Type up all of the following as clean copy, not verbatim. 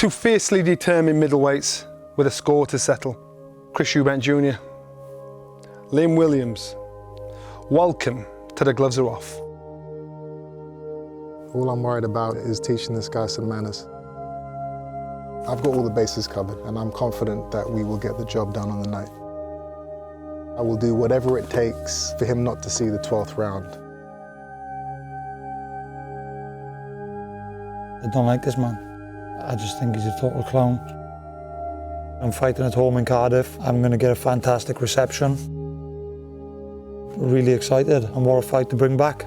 Two fiercely determined middleweights with a score to settle. Chris Eubank Jr., Liam Williams, welcome to The Gloves Are Off. All I'm worried about is teaching this guy some manners. I've got all the bases covered, and I'm confident that we will get the job done on the night. I will do whatever it takes for him not to see the 12th round. I don't like this man. I just think he's a total clown. I'm fighting at home in Cardiff. I'm going to get a fantastic reception. Really excited, and what a fight to bring back.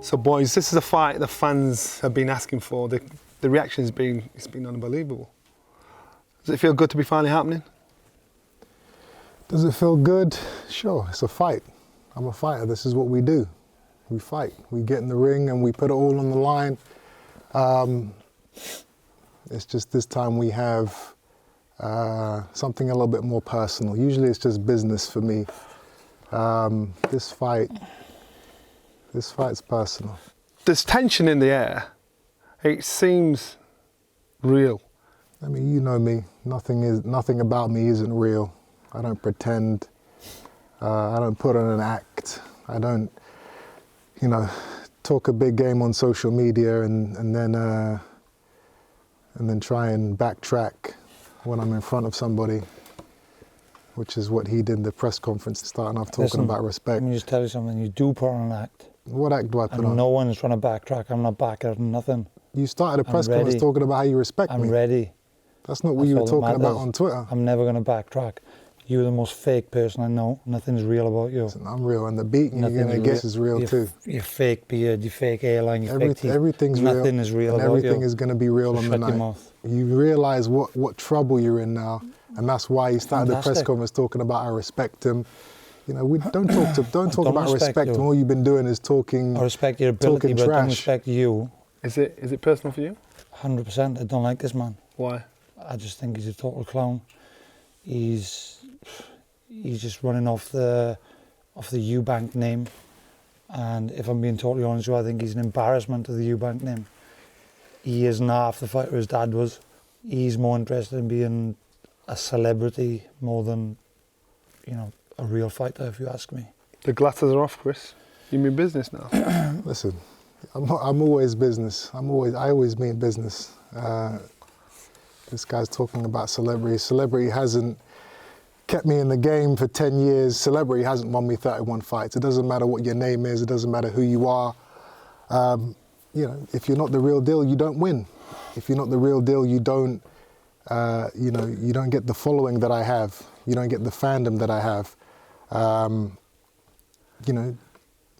So boys, this is a fight the fans have been asking for. The reaction's been unbelievable. Does it feel good to be finally happening? Does it feel good? Sure, it's a fight. I'm a fighter, this is what we do. We fight, we get in the ring and we put it all on the line. It's just this time we have something a little bit more personal. Usually it's just business for me. This fight's personal. There's tension in the air. It seems real. I mean, you know me. Nothing about me isn't real. I don't pretend. I don't put on an act. I don't, talk a big game on social media and then try and backtrack when I'm in front of somebody, which is what he did in the press conference, starting off talking about respect. Let me just tell you something. You do put on an act. What act do I put on? No one's trying to backtrack. I'm not backing out of nothing. You started a press conference talking about how you respect me. I'm ready. That's not what you were talking about on Twitter. I'm never going to backtrack. You're the most fake person I know. Nothing's real about you. Listen, I'm real, and the beating you're going to get is real too. Your fake beard, your fake airline, your fake teeth. Everything's real. Nothing is real and about you. Everything is going to be real on the night. Shut your mouth. You realise what trouble you're in now, and that's why you started the press conference talking about I respect him. We don't talk about respect when all you've been doing is talking. I respect your ability, but I don't respect you. Is it personal for you? 100%. I don't like this man. Why? I just think he's a total clown. He's just running off the Eubank name, and if I'm being totally honest with you, I think he's an embarrassment to the Eubank name. He isn't half the fighter his dad was. He's more interested in being a celebrity more than, a real fighter, if you ask me. The glasses are off, Chris. You mean business now? Listen, I'm always business. I always mean business. This guy's talking about celebrity. Celebrity hasn't kept me in the game for 10 years. Celebrity hasn't won me 31 fights. It doesn't matter what your name is. It doesn't matter who you are. If you're not the real deal, you don't win. If you're not the real deal, you don't get the following that I have. You don't get the fandom that I have.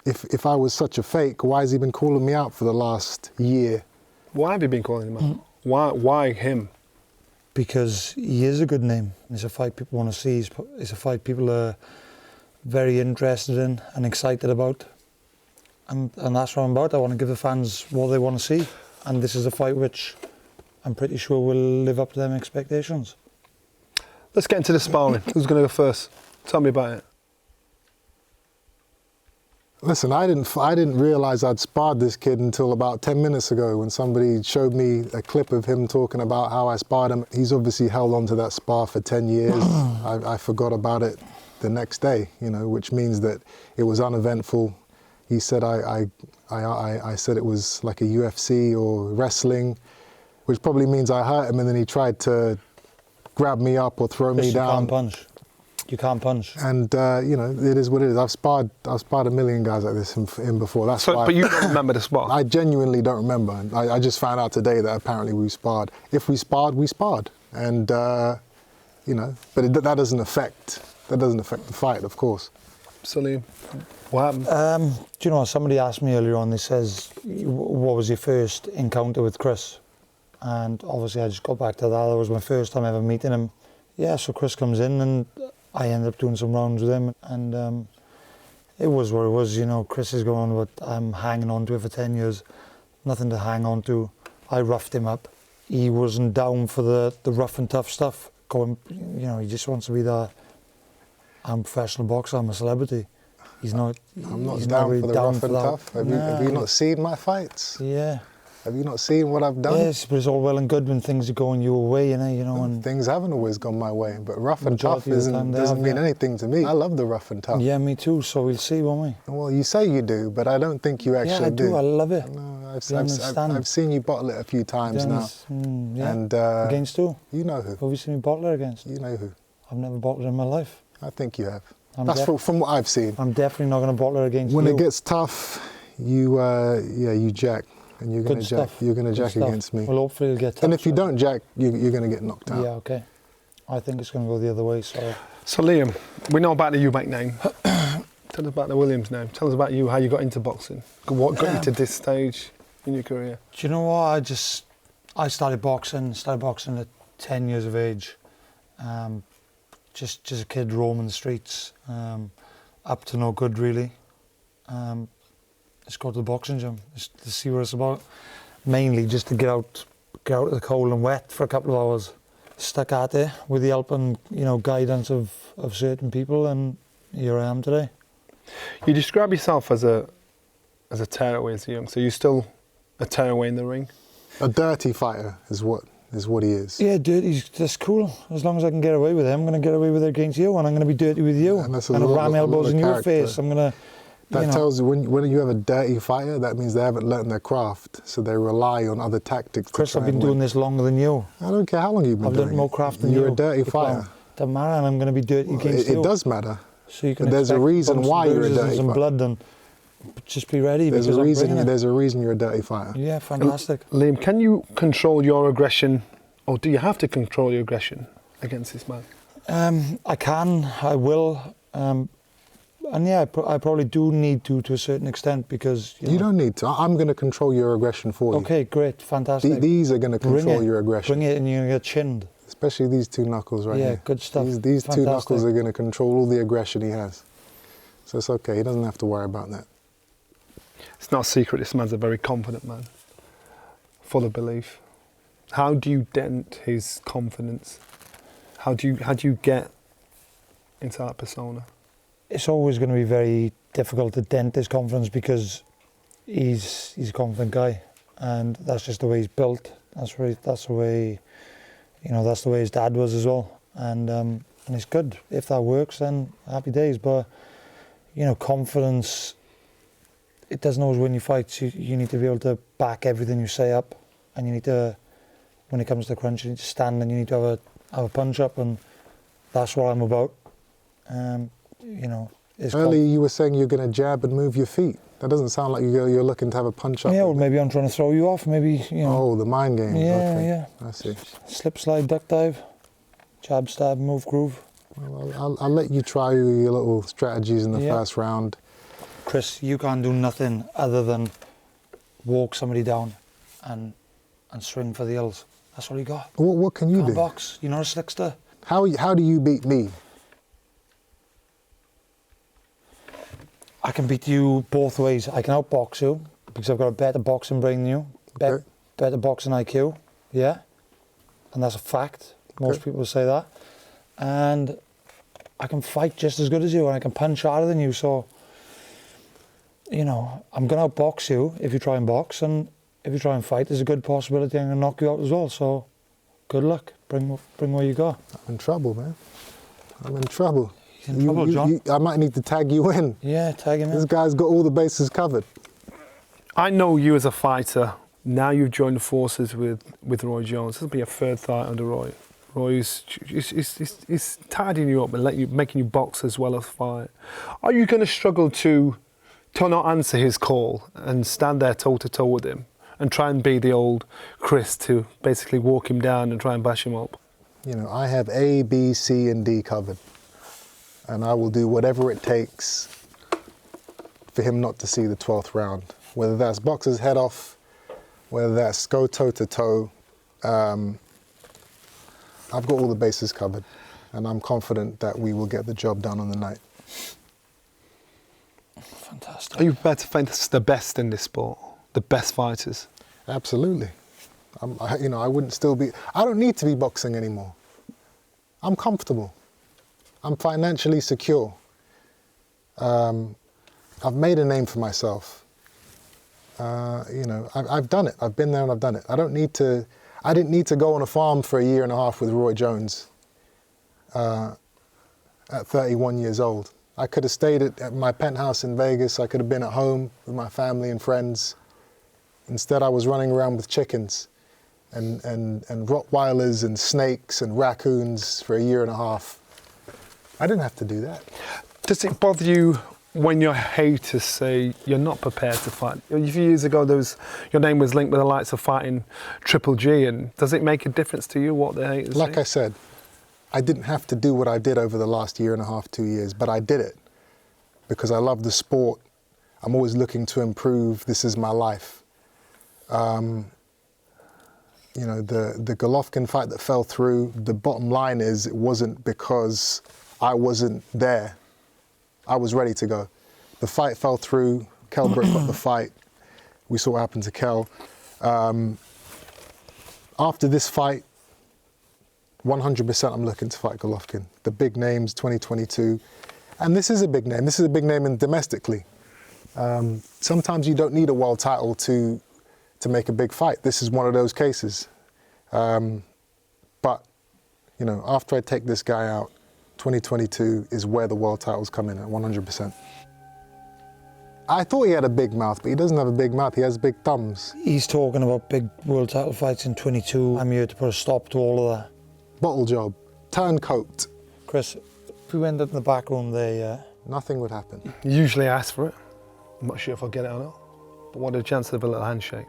If I was such a fake, why has he been calling me out for the last year? Why have you been calling him out? Why him? Because he is a good name. It's a fight people want to see. It's a fight people are very interested in and excited about. And that's what I'm about. I want to give the fans what they want to see. And this is a fight which I'm pretty sure will live up to them expectations. Let's get into the sparring. Who's going to go first? Tell me about it. Listen, I didn't realise I'd sparred this kid until about 10 minutes ago when somebody showed me a clip of him talking about how I sparred him. He's obviously held on to that spar for 10 years. I forgot about it the next day, which means that it was uneventful. He said I said it was like a UFC or wrestling, which probably means I hurt him, and then he tried to grab me up or throw me down. You can't punch. You can't punch. And it is what it is. I've sparred a million guys like this in before. That's why. But you don't remember the spar? I genuinely don't remember. I just found out today that apparently we sparred. If we sparred, we sparred. And but that doesn't affect the fight, of course. Salim, what happened? Somebody asked me earlier on. They says, "What was your first encounter with Chris?" And obviously, I just got back to that. That was my first time ever meeting him. Yeah, so Chris comes in and I ended up doing some rounds with him, and it was what it was. Chris is going on, but I'm hanging on to it for 10 years. Nothing to hang on to. I roughed him up. He wasn't down for the rough and tough stuff. He just wants to be the I'm a professional boxer. I'm a celebrity. He's not. I'm not he's down really for the down rough for and that. tough. Have you not seen my fights? Yeah. Have you not seen what I've done? Yes, but it's all well and good when things are going your way, and Things haven't always gone my way, but rough and tough Majority of the time they doesn't have, mean yeah. anything to me. I love the rough and tough. yeah, me too. So we'll see, won't we? Well, you say you do, but I don't think you actually Yeah, I do. I love it. No, You understand? I've seen you bottle it a few times now. Yeah. And Against who? you know who. Who have you seen me bottle it against? You know who. I've never bottled in my life. I think you have. I'm That's from what I've seen. I'm definitely not going to bottle it against When you. it gets tough, you jack, and you're Good gonna jack. stuff. You're gonna Good jack stuff. against me. Well, hopefully it'll get tough. And if you don't jack, you're gonna get knocked out. Yeah, okay. I think it's going to go the other way, so... So Liam, we know about the Eubank name. Tell us about the Williams name. Tell us about you, how you got into boxing. What got you to this stage in your career? Do you know what? I started boxing at 10 years of age. Just a kid roaming the streets, up to no good really. Just go to the boxing gym, just to see what it's about. Mainly just to get out of the cold and wet for a couple of hours. Stuck at it with the help and guidance of certain people, and here I am today. You describe yourself as a tearaway as young, so you're still a tearaway in the ring? A dirty fighter is what he is. Yeah, dirty's that's cool. As long as I can get away with it, I'm going to get away with it against you, and I'm going to be dirty with you. And that's I'm going to ram elbows in your character. face. I'm going to. That tells you when you have a dirty fighter, that means they haven't learned their craft, so they rely on other tactics. Chris, to try I've been and doing win. this longer than you. I don't care how long you've been I've doing learned more it. craft than You're you. a dirty fighter. Doesn't matter, and I'm going to be dirty against It you. does matter. So you can But there's a expect reason bumps why and you're a bruises and dirty some fighter. blood, and just be ready. There's because a I'm reason. bringing it. There's a reason you're a dirty fighter. Yeah, fantastic. Liam, can you control your aggression, or do you have to control your aggression against this man? I can. I will. And yeah, I probably do need to a certain extent, because You don't need to. I'm going to control your aggression for you. Okay, great, fantastic. These are going to Bring control it. your aggression. Bring it, and you're gonna get chinned. Especially these two knuckles right Yeah, here. good stuff. These two Fantastic. knuckles are going to control all the aggression he has. So it's okay. He doesn't have to worry about that. It's not a secret, this man's a very confident man, full of belief. How do you dent his confidence? How do you get into that persona? It's always going to be very difficult to dent his confidence, because he's a confident guy, and that's just the way he's built. That's the way his dad was as well, and it's good. If that works, then happy days. But confidence, it doesn't always win you fights. You need to be able to back everything you say up, and you need to, when it comes to crunch, you need to stand, and you need to have a punch up, and that's what I'm about. Earlier you were saying you're going to jab and move your feet. That doesn't sound like you're looking to have a punch up. Yeah, or maybe I'm trying to throw you off. Maybe Oh, the mind game. Yeah, okay. yeah. I see. Slip, slide, duck dive, jab, stab, move, groove. Well, I'll let you try your little strategies in the first round. Chris, you can't do nothing other than walk somebody down and swing for the hills. That's all you got. What can you Can't do? box. You're not a slickster. How do you beat me? I can beat you both ways. I can outbox you because I've got a better boxing brain than you, Okay. better boxing IQ, yeah, and that's a fact. Most people say that. And I can fight just as good as you, and I can punch harder than you. So, I'm going to outbox you if you try and box, and if you try and fight, there's a good possibility I'm going to knock you out as well. So, good luck. Bring what you got. I'm in trouble, man. I'm in trouble. He's in trouble, John. I might need to tag you in. Yeah, tag him This in. guy's got all the bases covered. I know you as a fighter. Now you've joined forces with Roy Jones. This will be your third fight under Roy. Roy's is tidying you up and making you box as well as fight. Are you going to struggle to not answer his call and stand there toe to toe with him and try and be the old Chris to basically walk him down and try and bash him up? I have A, B, C, and D covered. And I will do whatever it takes for him not to see the 12th round. Whether that's box his head off, whether that's go toe to toe. I've got all the bases covered, and I'm confident that we will get the job done on the night. Fantastic. Are you prepared to face the best in this sport? The best fighters? Absolutely. I wouldn't still be. I don't need to be boxing anymore. I'm comfortable. I'm financially secure. I've made a name for myself. You know, I've done it. I've been there and I've done it. I didn't need to go on a farm for a year and a half with Roy Jones at 31 years old. I could have stayed at my penthouse in Vegas. I could have been at home with my family and friends. Instead, I was running around with chickens and Rottweilers and snakes and raccoons for a year and a half. I didn't have to do that. Does it bother you when your haters say you're not prepared to fight? A few years ago, your name was linked with the likes of fighting Triple G, and does it make a difference to you what the haters Like say? I said, I didn't have to do what I did over the last year and a half, 2 years, but I did it because I love the sport. I'm always looking to improve. This is my life. You know, the Golovkin fight that fell through, the bottom line is it wasn't because I wasn't there. I was ready to go. The fight fell through. Kell Brook got the fight. We saw what happened to Kell. After this fight, 100% I'm looking to fight Golovkin. The big names, 2022. And this is a big name. This is a big name domestically. Sometimes you don't need a world title to make a big fight. This is one of those cases. But, you know, after I take this guy out, 2022 is where the world titles come in at 100%. I thought he had a big mouth, but he doesn't have a big mouth. He has big thumbs. He's talking about big world title fights in 22. I'm here to put a stop to all of that. Bottle job, turncoat. Chris, if we went up in the back room there, yeah. Nothing would happen. Usually I ask for it. I'm not sure if I'll get it or not. But what are the chances of a little handshake?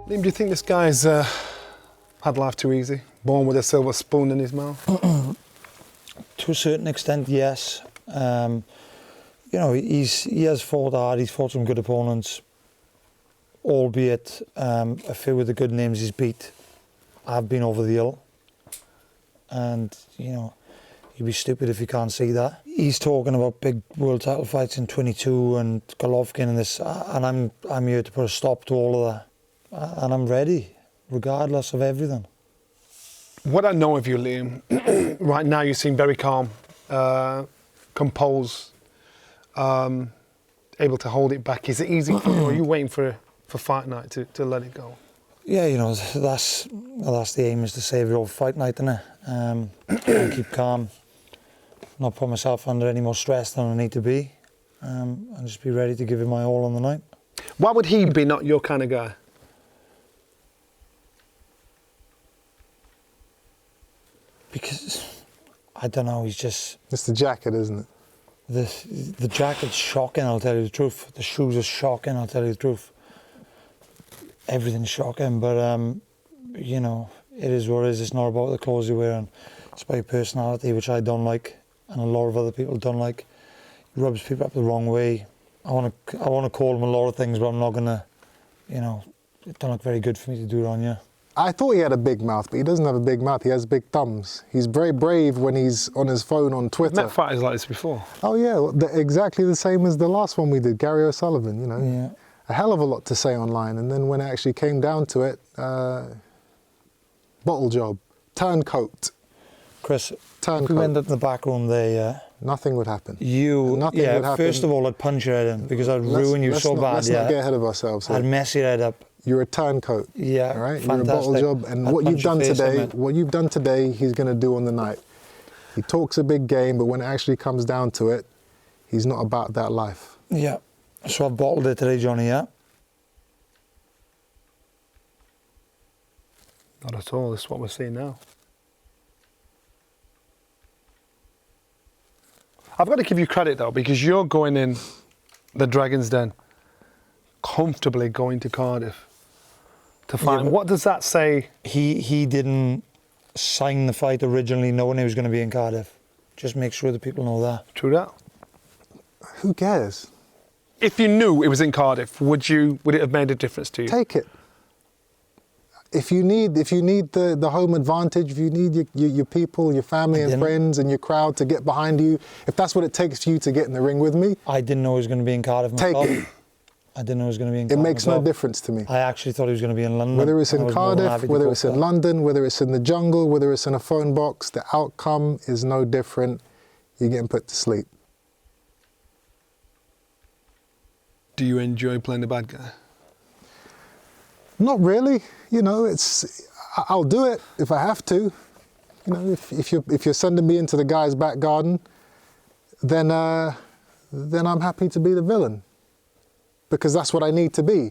Liam, do you think this guy's had life too easy? Born with a silver spoon in his mouth? To a certain extent, yes. You know, he has fought hard, he's fought some good opponents, albeit a few of the good names he's beat have been over the hill. And, you know, you'd be stupid if you can't see that. He's talking about big world title fights in 22 and Golovkin and this, and I'm here to put a stop to all of that. And I'm ready, regardless of everything. What I know of you, Liam, right now you seem very calm, composed, able to hold it back. Is it easy for you, or are you waiting for fight night to let it go? Yeah, you know, that's the aim, is to save it all for fight night, innit? And keep calm, not put myself under any more stress than I need to be, and just be ready to give it my all on the night. Why would he be not your kind of guy? Because, I don't know, he's just... It's the jacket, isn't it? The jacket's shocking, I'll tell you the truth. The shoes are shocking, I'll tell you the truth. Everything's shocking, but, you know, it is what it is. It's not about the clothes you're wearing. It's about your personality, which I don't like, and a lot of other people don't like. It rubs people up the wrong way. I want to call him a lot of things, but I'm not going to, you know, it don't look very good for me to do it on you. I thought he had a big mouth, but he doesn't have a big mouth. He has big thumbs. He's very brave when he's on his phone on Twitter. I've met fighters like this before. Oh yeah, exactly the same as the last one we did, Gary O'Sullivan, you know. Yeah. A hell of a lot to say online, and then when it actually came down to it, bottle job, turncoat. Chris, Turncoat. if we went up in the back room there, yeah. Nothing would happen. Nothing would happen. First of all, I'd punch your head in, because I'd ruin you so bad, Let's not get ahead of ourselves here. I'd mess your head up. You're a turncoat. Yeah, all right? fantastic. You're a bottle job, and I'd what you've punch your done face in today, what you've done today, he's going to do on the night. He talks a big game, but when it actually comes down to it, he's not about that life. Yeah. So I've bottled it today, Johnny, yeah? Not at all. This is what we're seeing now. I've got to give you credit though, because you're going in the Dragon's Den, comfortably going to Cardiff to fight. Yeah, what does that say? He didn't sign the fight originally knowing he was going to be in Cardiff. Just make sure that people know that. True that. Who cares? If you knew it was in Cardiff, would it have made a difference to you? Take it. If you need the home advantage, if you need your people, your family and friends and your crowd to get behind you, if that's what it takes for you to get in the ring with me, I didn't know he was going to be in Cardiff take myself. it. I didn't know he was going to be in It Cardiff makes as well. no difference to me. I actually thought he was going to be in London. Whether it's and I in was more than Cardiff, happy to whether go it's for in that. London, whether it's in the jungle, whether it's in a phone box, the outcome is no different. You're getting put to sleep. Do you enjoy playing the bad guy? Not really. You know, I'll do it if I have to. You know, if you're sending me into the guy's back garden, then I'm happy to be the villain, because that's what I need to be.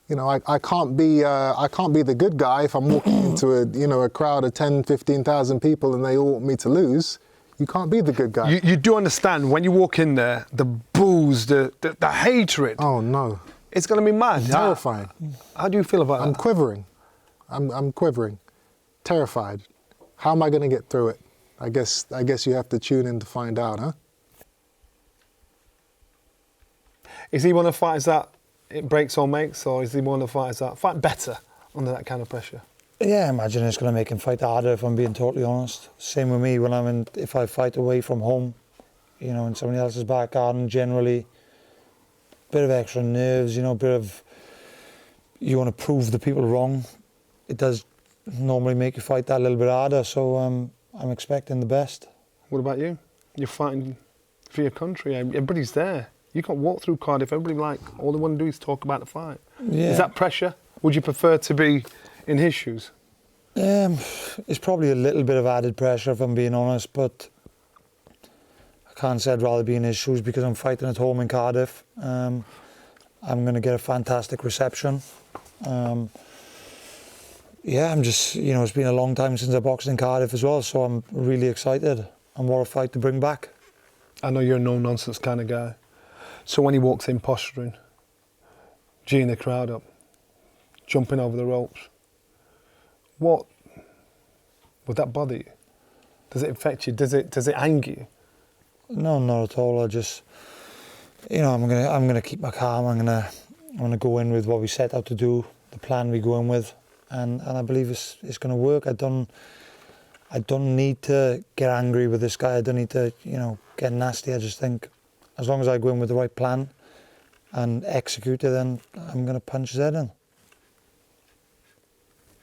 You know, I can't be the good guy if I'm walking into a crowd of 10, 15,000 people and they all want me to lose. You can't be the good guy. You do understand when you walk in there, the boos, the hatred. Oh no, It's going to be mad. terrifying. How do you feel about I'm that? quivering. I'm quivering, terrified. How am I going to get through it? I guess you have to tune in to find out, huh? Is he one of the fighters that it breaks or makes, or is he one of the fighters that fight better under that kind of pressure? Yeah, I imagine it's going to make him fight harder, if I'm being totally honest. Same with me if I fight away from home, you know, in somebody else's back garden, generally, bit of extra nerves, you know, you want to prove the people wrong. It does normally make you fight that a little bit harder, so I'm expecting the best. What about you? You're fighting for your country. Everybody's there. You can't walk through Cardiff. Everybody, all they want to do is talk about the fight. Yeah. Is that pressure? Would you prefer to be in his shoes? It's probably a little bit of added pressure, if I'm being honest, but I can't say I'd rather be in his shoes because I'm fighting at home in Cardiff. I'm going to get a fantastic reception. Yeah, I'm just, you know, it's been a long time since I boxed in Cardiff as well, so I'm really excited. And what a fight to bring back. I know you're a no-nonsense kind of guy. So when he walks in posturing, geeing the crowd up, jumping over the ropes, what would that bother you? Does it affect you? Does it anger you? No, not at all. I just, you know, I'm gonna keep my calm. I'm gonna go in with what we set out to do, the plan we go in with, and I believe it's going to work. I don't need to get angry with this guy. I don't need to, you know, get nasty. I just think as long as I go in with the right plan and execute it, then I'm going to punch his head in.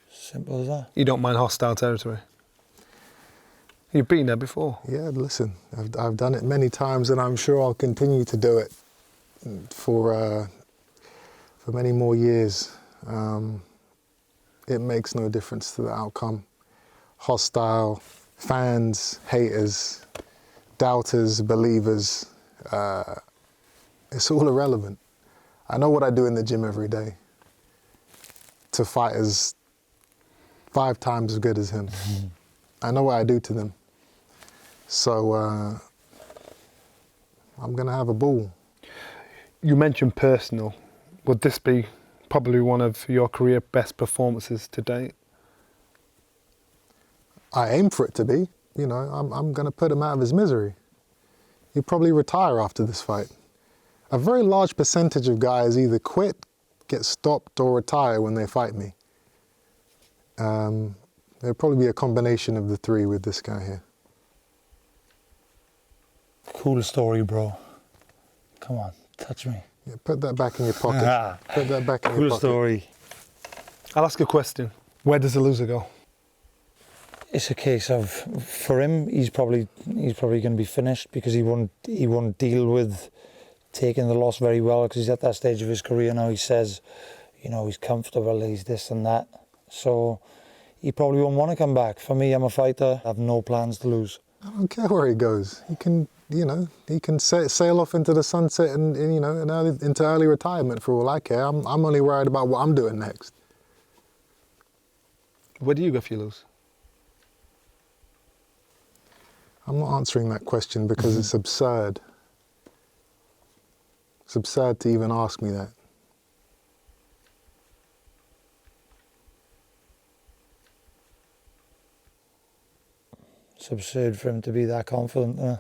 Simple as that. You don't mind hostile territory? You've been there before. Yeah, listen, I've done it many times, and I'm sure I'll continue to do it for many more years. It makes no difference to the outcome. Hostile, fans, haters, doubters, believers, it's all irrelevant. I know what I do in the gym every day to fighters 5 times as good as him. Mm-hmm. I know what I do to them. So I'm going to have a ball. You mentioned personal. Would this be probably one of your career best performances to date? I aim for it to be. You know, I'm going to put him out of his misery. He'll probably retire after this fight. A very large percentage of guys either quit, get stopped, or retire when they fight me. There'll probably be a combination of the 3 with this guy here. Cool story, bro. Come on, touch me. Yeah, put that back in your pocket. Put that back in your Cool pocket. story. I'll ask a question. Where does the loser go? It's a case of, for him, he's probably going to be finished because he won't deal with taking the loss very well because he's at that stage of his career now. He says, you know, he's comfortable, he's this and that. So he probably won't want to come back. For me, I'm a fighter. I have no plans to lose. I don't care where he goes. He can, you know, sail off into the sunset and you know, into early retirement for all I care. I'm only worried about what I'm doing next. Where do you go if you lose? I'm not answering that question because it's absurd. It's absurd to even ask me that. It's absurd for him to be that confident.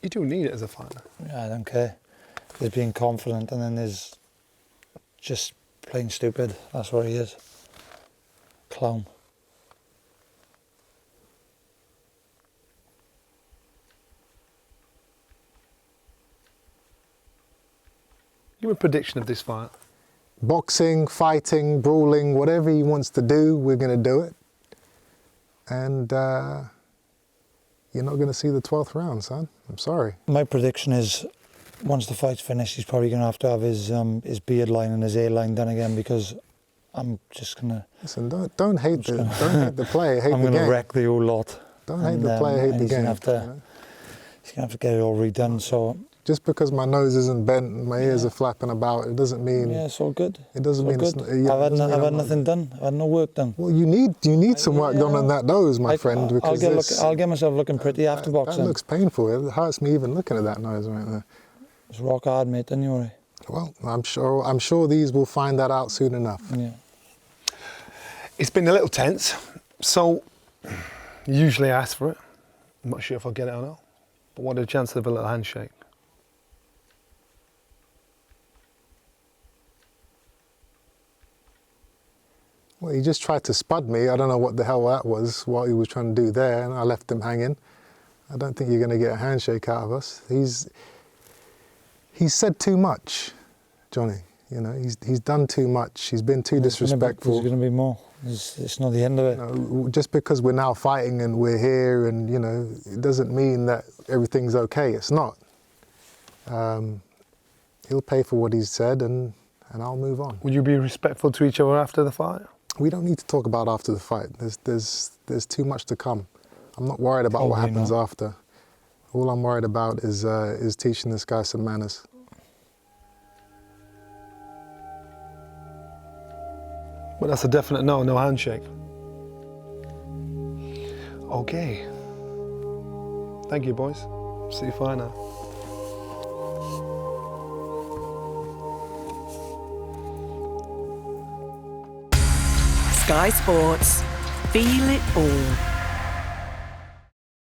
You do need it as a fighter. Yeah, I don't care. There's being confident and then there's just plain stupid. That's what he is. Clown. Give me a prediction of this fight. Boxing, fighting, brawling, whatever he wants to do, we're going to do it. And you're not going to see the 12th round, son. I'm sorry. My prediction is, once the fight's finished, he's probably going to have his beard line and his A-line done again, because I'm just going to... Listen, don't hate the player, hate the game. I'm going to wreck the whole lot. Don't hate the player, hate the game. He's going to have to get it all redone, so... Just because my nose isn't bent and my ears are flapping about, it doesn't mean... Yeah, it's all good. It doesn't mean good. I've had nothing done. I've had no work done. Well, you need some work done on that nose, my friend, because I'll get myself looking pretty after boxing. That looks painful. It hurts me even looking at that nose right there. It's rock hard, mate, don't you worry. Well, I'm sure these will find that out soon enough. Yeah. It's been a little tense, so usually I ask for it. I'm not sure if I'll get it or not, but what are the chances of a little handshake? Well, he just tried to spud me. I don't know what the hell that was, what he was trying to do there, and I left him hanging. I don't think you're going to get a handshake out of us. He's said too much, Johnny. You know, he's done too much. He's been too disrespectful. There's going to be more. It's not the end of it. You know, just because we're now fighting and we're here, and you know, it doesn't mean that everything's okay. It's not. He'll pay for what he's said, and I'll move on. Would you be respectful to each other after the fight? We don't need to talk about after the fight. There's too much to come. I'm not worried about what happens after. All I'm worried about is teaching this guy some manners. But that's a definite no handshake. Okay. Thank you, boys. See you fine now. Sky Sports. Feel it all.